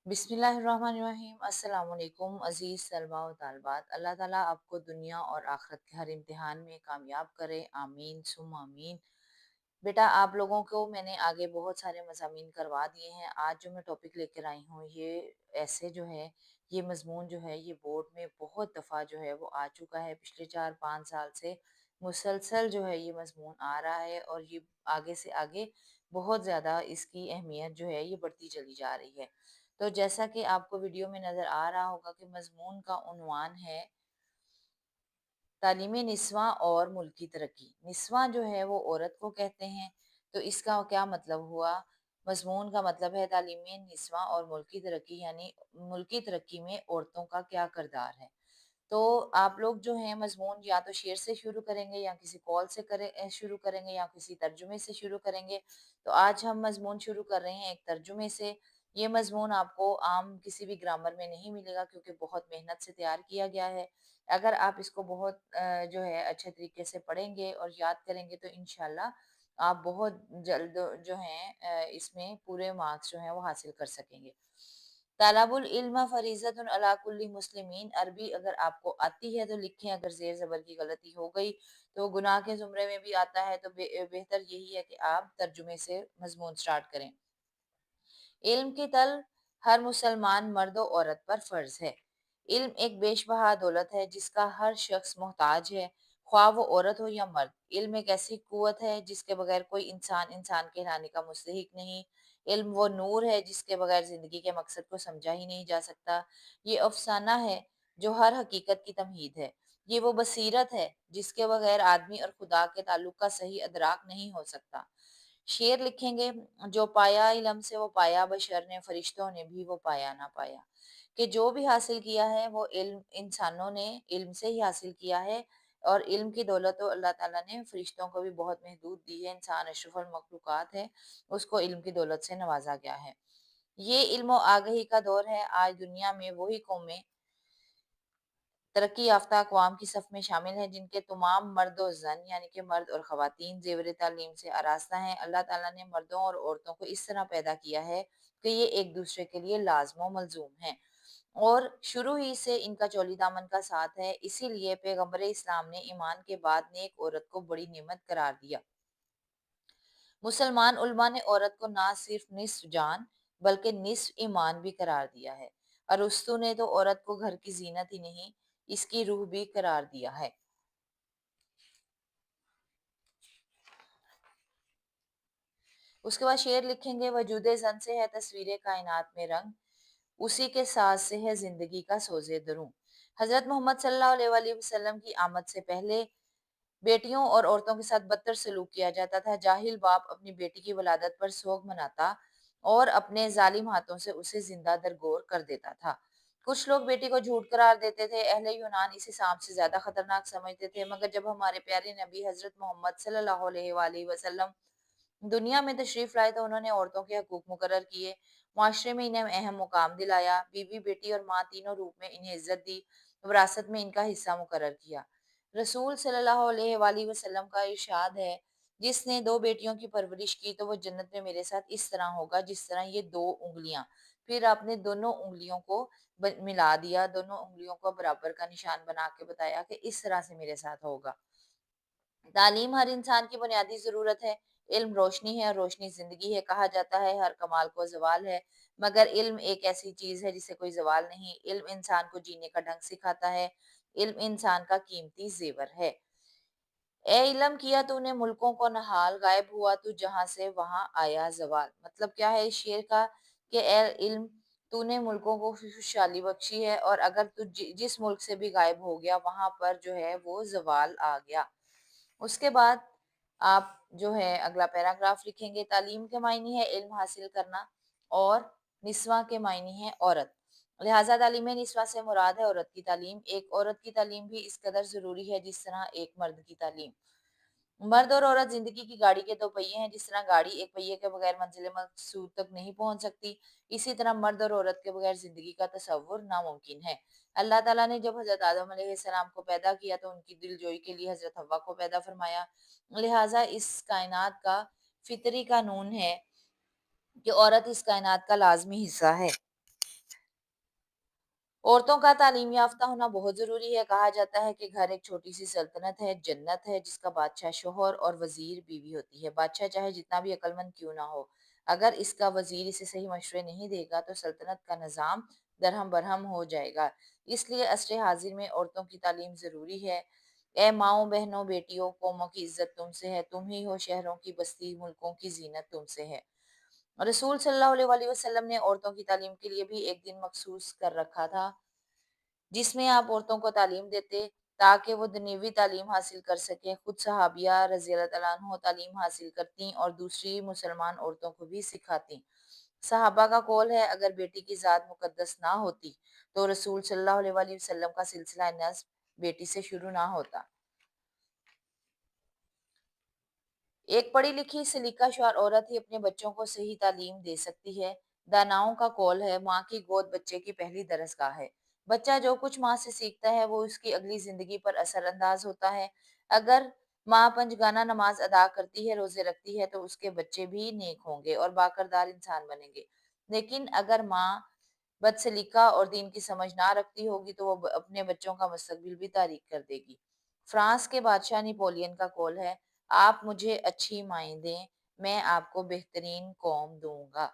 बिस्मिल्लाहिर्रहमानिर्रहीम। अस्सलाम वालेकुम अज़ीज़ तलबा व तालिबात। अल्लाह ताला आपको दुनिया और आखिरत के हर इम्तिहान में कामयाब करे, आमीन सुम्मा आमीन। बेटा, आप लोगों को मैंने आगे बहुत सारे मज़ामीन करवा दिए हैं। आज जो मैं टॉपिक लेकर आई हूँ, ये ऐसे जो है, ये मज़मून जो है, ये बोर्ड में बहुत दफ़ा जो है वो आ चुका है। पिछले 4-5 साल से मुसलसल जो है ये मज़मून आ रहा है, और ये आगे से आगे बहुत ज़्यादा इसकी अहमियत जो है ये बढ़ती चली जा रही है। तो जैसा कि आपको वीडियो में नज़र आ रहा होगा कि मज़मून का उन्वान है तालीमी निस्वां और मुल्की तरक्की। निस्वां जो है वो औरत को कहते हैं। तो इसका क्या मतलब हुआ? मज़मून का मतलब है तालीमी निस्वां और मुल्की तरक्की, यानी मुल्की तरक्की में औरतों का क्या किरदार है। तो आप लोग जो हैं मज़मून या तो शेर से शुरू करेंगे, या किसी कॉल से शुरू करेंगे, या किसी तर्जुमे से शुरू करेंगे। तो आज हम मज़मून शुरू कर रहे हैं एक तर्जुमे से। ये मज़मून आपको आम किसी भी ग्रामर में नहीं मिलेगा, क्योंकि बहुत मेहनत से तैयार किया गया है। अगर आप इसको बहुत जो है अच्छे तरीके से पढ़ेंगे और याद करेंगे, तो इंशाल्लाह आप बहुत जल्द जो हैं इसमें पूरे मार्क्स जो हैं वो हासिल कर सकेंगे। तलबुल इल्म फरीज़तुन अला कुल्ली मुस्लिमीन। अरबी अगर आपको आती है तो लिखें, अगर ज़ेर ज़बर की गलती हो गई तो गुनाह के ज़ुमरे में भी आता है। तो बेहतर यही है कि आप तर्जुमे से मज़मून स्टार्ट करें। इल्म की तलब हर मुसलमान मर्द और औरत पर फ़र्ज़ है। इल्म एक बेशबहा दौलत है जिसका हर शख्स मोहताज है, ख्वाह वो औरत हो या मर्द। इल्म एक ऐसी कुव्वत है जिसके बगैर कोई इंसान इंसान कहलाने का मुस्तहिक नहीं। इल्म वो नूर है जिसके बगैर ज़िंदगी के मकसद को समझा ही नहीं जा सकता। ये अफ़साना है जो हर हकीकत की तमहीद है। ये वो बसीरत है जिसके बगैर आदमी और खुदा के ताल्लुक का सही अदराक नहीं हो सकता। शेर लिखेंगे, जो पाया इल्म से वो पाया बशर ने, फरिश्तों ने भी वो पाया ना पाया। कि जो भी हासिल किया है वो इल्म इंसानों ने इल्म से ही हासिल किया है, और इल्म की दौलत तो अल्लाह ताला ने फरिश्तों को भी बहुत महदूद दी है। इंसान अशरफुल मखलूकात है, उसको इल्म की दौलत से नवाजा गया है। ये इल्म और आगही का दौर है। आज दुनिया में वही कौमें तरक्की याफ्ता अक़वाम की सफ़ में शामिल हैं जिनके तमाम मर्द और ज़न, यानी कि मर्द और ख़वातीन ज़ेवर तालीम से आरास्ता हैं। अल्लाह ताला ने मर्दों और औरतों को इस तरह पैदा किया है कि ये एक दूसरे के लिए लाज़िम व मलज़ूम हैं, और शुरू ही से इनका चौली दामन का साथ है। इसीलिए पैगम्बर इस्लाम ने ईमान के बाद नेक औरत को बड़ी नेमत करार दिया। मुसलमान उलमा ने औरत को ना सिर्फ निस्फ जान बल्कि निस्फ ईमान भी करार दिया है। अरस्तु ने तो औरत को घर की जीनत ही नहीं, इसकी रूह भी करार दिया है। उसके बाद शेर लिखेंगे, वजूदे जन से है तस्वीर कायनात में रंग, उसी के साथ से है जिंदगी का सोजे दरूं। हजरत मोहम्मद सल्लल्लाहु अलैहि वसल्लम की आमद से पहले बेटियों और औरतों के साथ बदतर सलूक किया जाता था। जाहिल बाप अपनी बेटी की वलादत पर सोग मनाता और अपने जालिम हाथों से उसे जिंदा दरगोर कर देता था। कुछ लोग बेटी को झूठ करार देते थे। अहले यूनान इसे सांप से ज्यादा खतरनाक समझते थे, मगर जब हमारे प्यारे नबी हजरत मोहम्मद सल्लल्लाहु अलैहि वसल्लम दुनिया में तशरीफ लाए तो उन्होंने औरतों के हकूक मुकर्रर किए, माशरे में इन्हें अहम मुकाम दिलाया, बीवी बेटी और माँ तीनों रूप में इन्हें इज्जत दी, विरासत में इनका हिस्सा मुकर्रर किया। रसूल सल्लल्लाहु अलैहि वसल्लम का इरशाद है, जिसने दो बेटियों की परवरिश की तो वो जन्नत में मेरे साथ इस तरह होगा जिस तरह ये दो उंगलियां। फिर आपने दोनों उंगलियों को मिला दिया, दोनों उंगलियों को बराबर का निशान बना के बताया कि इस तरह से मेरे साथ होगा। तालीम हर इंसान की बुनियादी ज़रूरत है। इल्म रोशनी है और रोशनी ज़िंदगी है। कहा जाता है हर कमाल को ज़वाल है, मगर इल्म एक ऐसी चीज़ है जिसे कोई ज़वाल नहीं। इल्म इंसान को जीने का ढंग सिखाता है। इल्म इंसान का कीमती ज़ेवर है। ए इल्म किया तूने मुल्कों को नहाल, गायब हुआ तू जहाँ से वहाँ आया ज़वाल। मतलब क्या है इस शेर का? कि ए इल्म, तूने मुल्कों को खुशहाली बख्शी है, और अगर तू जिस मुल्क से भी गायब हो गया वहां पर जो है वो ज़वाल आ गया। उसके बाद आप जो है अगला पैराग्राफ लिखेंगे, तालीम के मायने है इल्म हासिल करना, और निस्वा के मायने है औरत। लिहाजा तालीम निस्वा से मुराद है औरत की तालीम। एक औरत की तालीम भी इस कदर जरूरी है जिस तरह एक मर्द की तालीम। मर्द और औरत जिंदगी की गाड़ी के दो पहिए हैं। जिस तरह गाड़ी एक पहिए के बगैर मंजिल मकसूद तक नहीं पहुंच सकती, इसी तरह मर्द और औरत के बगैर जिंदगी का तस्वुर नामुमकिन है। अल्लाह ताला ने जब हजरत आदम अलैहिस्सलाम को पैदा किया तो उनकी दिलजोई के लिए हजरत हव्वा को पैदा फरमाया। लिहाजा इस कायनात का फितरी कानून है कि औरत इस कायनात का लाजमी हिस्सा है। औरतों का तालीम याफ्ता होना बहुत ज़रूरी है। कहा जाता है कि घर एक छोटी सी सल्तनत है, जन्नत है, जिसका बादशाह शोहर और वज़ीर बीवी होती है। बादशाह चाहे जितना भी अक्लमंद क्यों ना हो, अगर इसका वज़ीर इसे सही मशवरे नहीं देगा तो सल्तनत का निज़ाम दरहम बरहम हो जाएगा। इसलिए असर हाज़िर में औरतों की तालीम ज़रूरी है। ए माओ, बहनों, बेटियों, कौमों की इज़्ज़त तुमसे है, तुम ही हो शहरों की बस्ती, मुल्कों की ज़ीनत तुमसे है। रसूल सल्लल्लाहु अलैहि वसल्लम ने औरतों की तालीम के लिए भी एक दिन मखसूस कर रखा था, जिसमें आप औरतों को तालीम देते ताकि वो दुनियावी तालीम हासिल कर सकें। खुद सहाबिया रज़ी अल्लाह तआला अन्हो तालीम हासिल करती और दूसरी मुसलमान औरतों को भी सिखाती। सहाबा का कौल है, अगर बेटी की ज़ात मुकद्दस ना होती तो रसूल सल्लल्लाहु अलैहि वसल्लम का सिलसिला नस्ब बेटी से शुरू ना होता। एक पढ़ी लिखी सलीकाशार औरत ही अपने बच्चों को सही तालीम दे सकती है। दानाओं का कौल है, माँ की गोद बच्चे की पहली दरसगाह है। बच्चा जो कुछ माँ से सीखता है वो उसकी अगली जिंदगी पर असरअंदाज होता है। अगर माँ पंजगाना नमाज अदा करती है, रोजे रखती है, तो उसके बच्चे भी नेक होंगे और बाकरदार इंसान बनेंगे। लेकिन अगर माँ बदसलीका और दीन की समझ ना रखती होगी तो वो अपने बच्चों का मुस्तकबिल भी तारीक कर देगी। फ्रांस के बादशाह नेपोलियन का कौल है, आप मुझे अच्छी माएँ दें, मैं आपको बेहतरीन कौम दूँगा।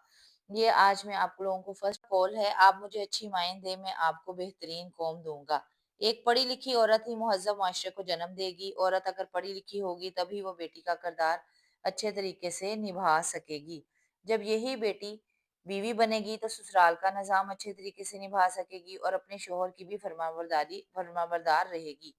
ये आज मैं आप लोगों को फर्स्ट कॉल है, आप मुझे अच्छी माएँ दें, मैं आपको बेहतरीन कौम दूँगा। एक पढ़ी लिखी औरत ही मुहज़्ज़ब माशरे को जन्म देगी। औरत अगर पढ़ी लिखी होगी तभी वो बेटी का किरदार अच्छे तरीके से निभा सकेगी। जब यही बेटी बीवी बनेगी तो ससुराल का निज़ाम अच्छे तरीके से निभा सकेगी और अपने शौहर की भी फरमाबरदार रहेगी।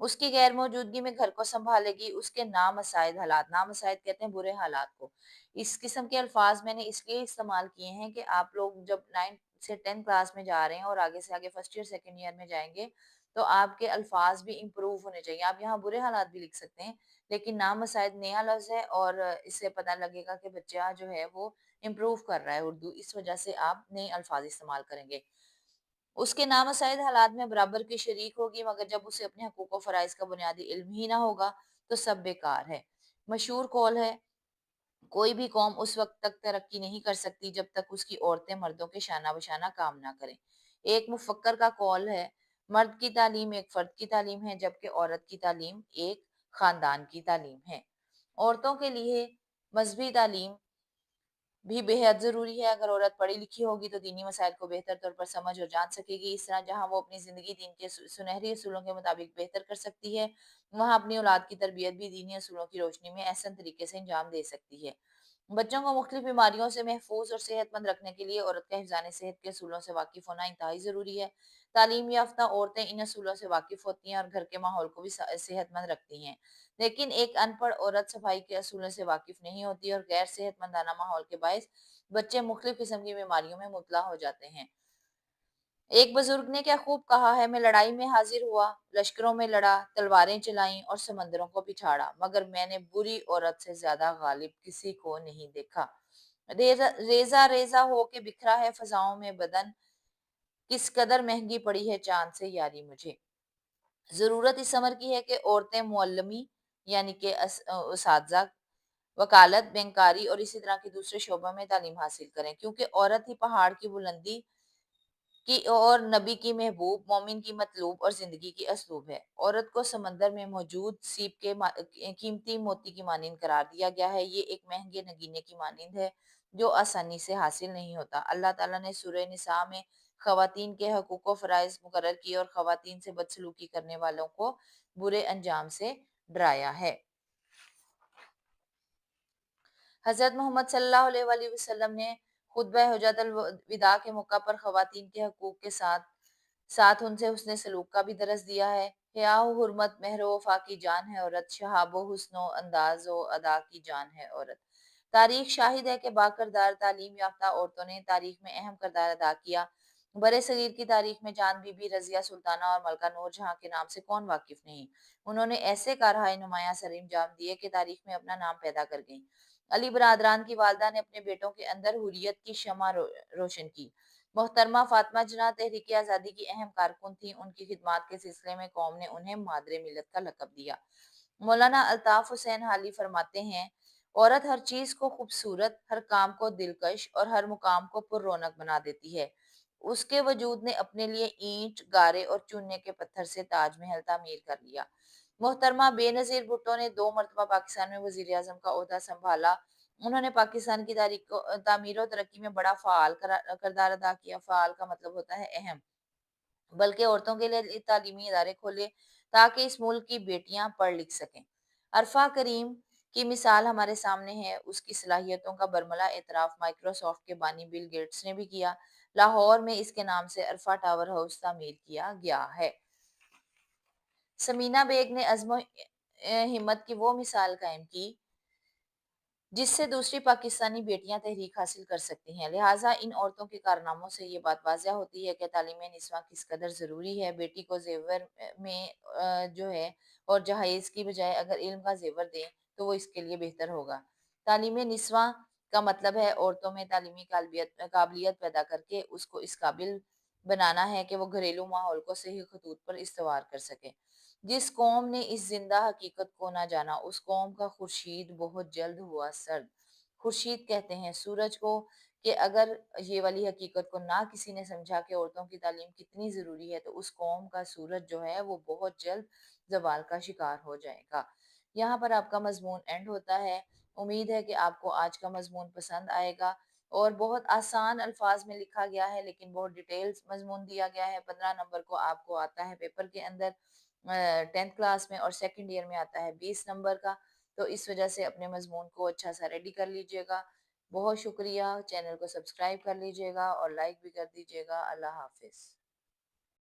उसकी गैर मौजूदगी में घर को सँभालेगी, उसके नामसाइद हालात, नामसाइद कहते हैं बुरे हालात को। इस किस्म के अल्फ़ाज़ मैंने इसलिए इस्तेमाल किए हैं कि आप लोग जब 9th से 10th क्लास में जा रहे हैं और आगे से आगे फर्स्ट ईयर, सेकंड ईयर में जाएँगे, तो आपके अल्फ़ाज़ भी इम्प्रूव होने चाहिए। आप यहाँ बुरे हालात भी लिख सकते हैं, लेकिन नामसाइद नया लफ्ज़ है और इससे पता लगेगा कि बच्चा जो है वो इम्प्रूव कर रहा है उर्दू, इस वजह से आप नए अल्फ़ाज़ इस्तेमाल करेंगे। उसके नामसाइद हालात में बराबर की शरीक होगी, मगर जब उसे अपने हकूक और फराइज का बुनियादी इल्म ही ना होगा तो सब बेकार है। मशहूर कौल है, कोई भी कौम उस वक्त तक तरक्की नहीं कर सकती जब तक उसकी औरतें मर्दों के शाना बशाना काम ना करें। एक मुफक्कर का कौल है, मर्द की तालीम एक फर्द की तालीम है जबकि औरत की तालीम एक खानदान की तालीम है। औरतों के लिए मजहबी तालीम भी बेहद ज़रूरी है। अगर औरत पढ़ी लिखी होगी तो दीनी मसाइल को बेहतर तौर पर समझ और जान सकेगी। इस तरह जहाँ वो अपनी ज़िंदगी दीन के सुनहरी असूलों के मुताबिक बेहतर कर सकती है, वहाँ अपनी औलाद की तरबियत भी दीनी असूलों की रोशनी में एहसन तरीके से अंजाम दे सकती है। बच्चों को मुख्तलिफ बीमारियों से महफूज और सेहतमंद रखने के लिए औरत का हिफ्ज़ान सेहत के असूलों से वाकिफ होना इंतहाई ज़रूरी है। तालीम याफ्ता औरतें इन असूलों से वाकिफ होती हैं और घर के माहौल को भी सेहतमंद रखती हैं। लेकिन एक अनपढ़ औरत सफाई के असूलों से वाकिफ नहीं होती और गैर सेहतमंदाना माहौल के बायस बच्चे मुख्तलिफ किस्म की बीमारियों में मुबतला हो जाते हैं। एक बुजुर्ग ने क्या खूब कहा है, मैं लड़ाई में हाजिर हुआ, लश्करों में लड़ा, तलवारें चलाईं और समंदरों को पिछाड़ा, मगर मैंने बुरी औरत से ज्यादा गालिब किसी को नहीं देखा। रेजा रेजा रेजा हो के बिखरा है फजाओं में बदन, किस कदर महंगी पड़ी है चांद से यारी मुझे। जरूरत इस अमर की है कि औरतें मुअल्लमी यानी कि उसातजा, वकालत, बैंकारी और इसी तरह के दूसरे शोबों में तालीम हासिल करें, क्योंकि औरत ही पहाड़ की बुलंदी की और नबी की महबूब, मोमिन की मतलूब और जिंदगी की असलूब है। औरत को समंदर में मौजूद सीप के कीमती मोती की मानिंद करार दिया गया है। ये एक महंगे नगीने की मानिंद है जो आसानी से हासिल नहीं होता। अल्लाह ताला ने सूरह निसा में खवातीन के हकूक व फराइज मुकर्रर किए और खवातीन से बदसलूकी करने वालों को बुरे अंजाम से डराया है। हज़रत मोहम्मद सल्लल्लाहु अलैहि वसल्लम ने खुतबा हुज्जतुल विदा के मौका पर खवातीन के हकूक के साथ साथ उनसे हुस्न सलूक का भी दरस दिया है। हया हुर्मत महर वफा की जान है औरत, शहाबो हुस्नो अंदाज व अदा की जान है औरत। तारीख शाहिद है कि बाकरदार तालीम याफ्ता औरतों ने तारीख में अहम किरदार अदा किया। बरे सगीर की तारीख में चांद बीबी, रजिया सुल्ताना और मलका नूर जहां के नाम से कौन वाकिफ नहीं। उन्होंने ऐसे कारहाय नुमाया सर अंजाम दिए कि तारीख में अपना नाम पैदा कर गईं। अली बरादरान की वालदा ने अपने बेटों के अंदर हुर्रियत की शमा रोशन की। मोहतरमा फातिमा जना तहरीक आज़ादी की अहम कारकुन थी। उनकी खिदमात के सिलसिले में कौम ने उन्हें मादरे मिलत का लकब दिया। मौलाना अल्ताफ हुसैन हाली फरमाते हैं, औरत हर चीज को खूबसूरत, हर काम को दिलकश और हर मुकाम को पुर रौनक बना देती है। اس کے وجود نے اپنے لیے اینٹ، گارے اور چونے کے پتھر سے تاج محل تعمیر کر لیا۔ محترمہ بے نظیر بھٹو نے 2 مرتبہ پاکستان میں وزیر اعظم کا عہدہ سنبھالا۔ انہوں نے پاکستان کی تعمیر و ترقی میں بڑا فعال کردار ادا کیا۔ فعال کا مطلب ہوتا ہے اہم، بلکہ عورتوں کے لیے تعلیمی ادارے کھولے تاکہ اس ملک کی بیٹیاں پڑھ لکھ سکیں۔ عرفہ کریم کی مثال ہمارے سامنے ہے، اس کی صلاحیتوں کا برملا اعتراف مائکروسافٹ کے بانی بل گیٹس نے بھی کیا۔ لاہور میں اس کے نام سے عرفہ ٹاور ہاؤس تعمیر کیا گیا ہے۔ سمینہ بیگ نے عزم و ہمت کی وہ مثال قائم کی جس سے دوسری پاکستانی بیٹیاں تحریک حاصل کر سکتی ہیں۔ لہٰذا ان عورتوں کے کارناموں سے یہ بات واضح ہوتی ہے کہ تعلیم نسواں کس قدر ضروری ہے۔ بیٹی کو زیور میں جو ہے اور جہیز کی بجائے اگر علم کا زیور دیں تو وہ اس کے لیے بہتر ہوگا۔ تعلیم نسواں کا مطلب ہے عورتوں میں تعلیمی قابلیت پیدا کر کے اس کو اس قابل بنانا ہے کہ وہ گھریلو ماحول کو صحیح خطوط پر استوار کر سکے۔ جس قوم نے اس زندہ حقیقت کو نہ جانا، اس قوم کا خورشید بہت جلد ہوا سرد۔ خورشید کہتے ہیں سورج کو، کہ اگر یہ والی حقیقت کو نہ کسی نے سمجھا کہ عورتوں کی تعلیم کتنی ضروری ہے تو اس قوم کا سورج جو ہے وہ بہت جلد زوال کا شکار ہو جائے گا۔ یہاں پر آپ کا مضمون اینڈ ہوتا ہے۔ امید ہے کہ آپ کو آج کا مضمون پسند آئے گا، اور بہت آسان الفاظ میں لکھا گیا ہے لیکن بہت ڈیٹیلز مضمون دیا گیا ہے۔ 15 نمبر کو آپ کو آتا ہے پیپر کے اندر، 10th کلاس میں، اور سیکنڈ ایئر میں آتا ہے 20 نمبر کا۔ تو اس وجہ سے اپنے مضمون کو اچھا سا ریڈی کر لیجئے گا۔ بہت شکریہ، چینل کو سبسکرائب کر لیجئے گا اور لائک بھی کر دیجئے گا۔ اللہ حافظ۔